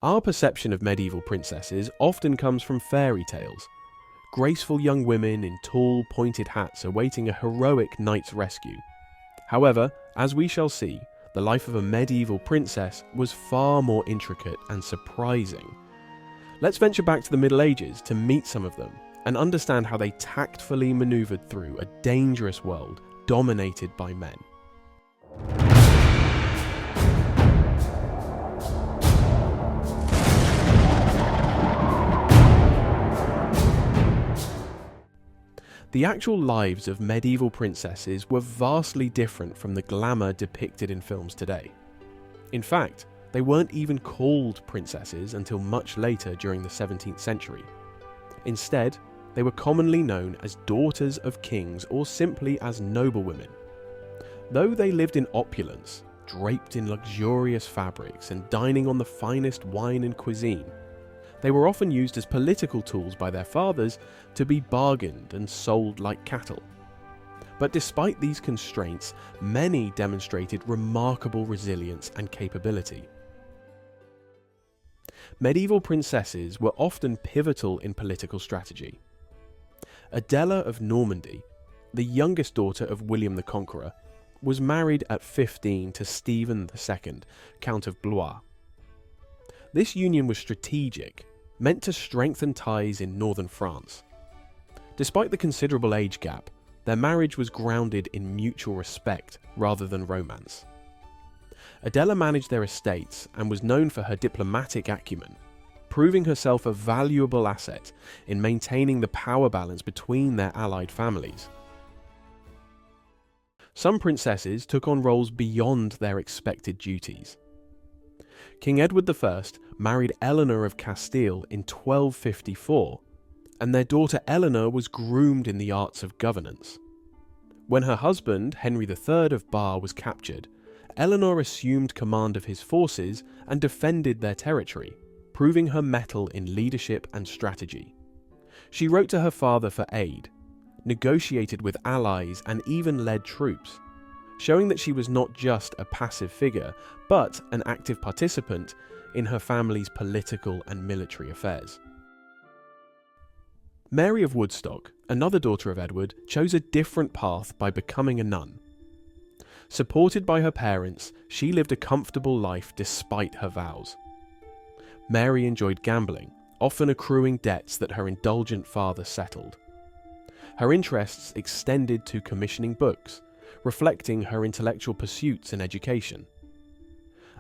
Our perception of medieval princesses often comes from fairy tales. Graceful young women in tall, pointed hats awaiting a heroic knight's rescue. However, as we shall see, the life of a medieval princess was far more intricate and surprising. Let's venture back to the Middle Ages to meet some of them and understand how they tactfully maneuvered through a dangerous world dominated by men. The actual lives of medieval princesses were vastly different from the glamour depicted in films today. In fact, they weren't even called princesses until much later during the 17th century. Instead, they were commonly known as daughters of kings or simply as noblewomen. Though they lived in opulence, draped in luxurious fabrics and dining on the finest wine and cuisine, they were often used as political tools by their fathers to be bargained and sold like cattle. But despite these constraints, many demonstrated remarkable resilience and capability. Medieval princesses were often pivotal in political strategy. Adela of Normandy, the youngest daughter of William the Conqueror, was married at 15 to Stephen II, Count of Blois. This union was strategic, meant to strengthen ties in northern France. Despite the considerable age gap, their marriage was grounded in mutual respect rather than romance. Adela managed their estates and was known for her diplomatic acumen, proving herself a valuable asset in maintaining the power balance between their allied families. Some princesses took on roles beyond their expected duties. King Edward I married Elena of Castile in 1254, and their daughter Eleanor was groomed in the arts of governance. When her husband, Henry III of Bar, was captured, Eleanor assumed command of his forces and defended their territory, proving her mettle in leadership and strategy. She wrote to her father for aid, negotiated with allies, and even led troops, showing that she was not just a passive figure, but an active participant in her family's political and military affairs. Mary of Woodstock, another daughter of Edward, chose a different path by becoming a nun. Supported by her parents, she lived a comfortable life despite her vows. Mary enjoyed gambling, often accruing debts that her indulgent father settled. Her interests extended to commissioning books, reflecting her intellectual pursuits and education.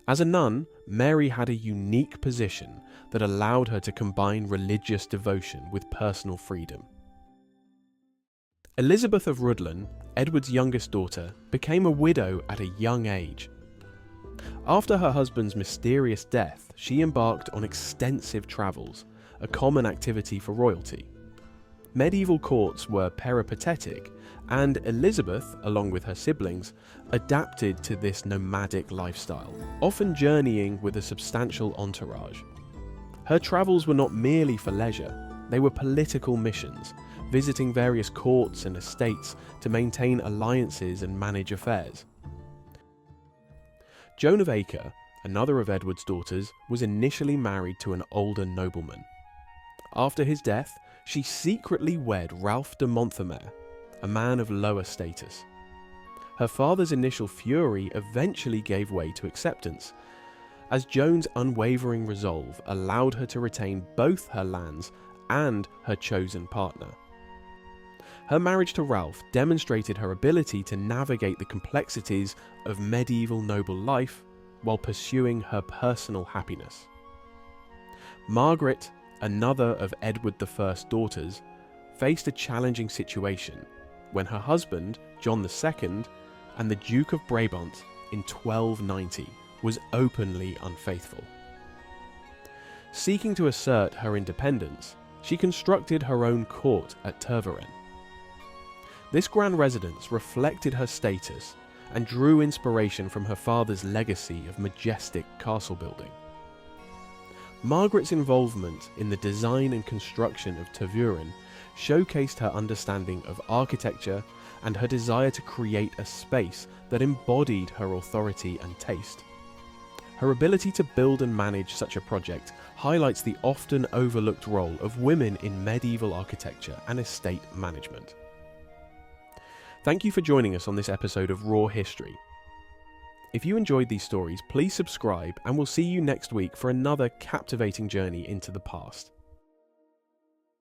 As a nun, Mary had a unique position that allowed her to combine religious devotion with personal freedom. Elizabeth of Rudland, Edward's youngest daughter, became a widow at a young age. After her husband's mysterious death, she embarked on extensive travels, a common activity for royalty. Medieval courts were peripatetic, and Elizabeth, along with her siblings, adapted to this nomadic lifestyle, often journeying with a substantial entourage. Her travels were not merely for leisure, they were political missions, visiting various courts and estates to maintain alliances and manage affairs. Joan of Acre, another of Edward's daughters, was initially married to an older nobleman. After his death, she secretly wed Ralph de Monthermer, a man of lower status. Her father's initial fury eventually gave way to acceptance, as Joan's unwavering resolve allowed her to retain both her lands and her chosen partner. Her marriage to Ralph demonstrated her ability to navigate the complexities of medieval noble life while pursuing her personal happiness. Margaret, another of Edward I's daughters, faced a challenging situation when her husband, John II, and the Duke of Brabant in 1290 was openly unfaithful. Seeking to assert her independence, she constructed her own court at Tervuren. This grand residence reflected her status and drew inspiration from her father's legacy of majestic castle building. Margaret's involvement in the design and construction of Tervuren showcased her understanding of architecture and her desire to create a space that embodied her authority and taste. Her ability to build and manage such a project highlights the often overlooked role of women in medieval architecture and estate management. Thank you for joining us on this episode of Raw History. If you enjoyed these stories, please subscribe, and we'll see you next week for another captivating journey into the past.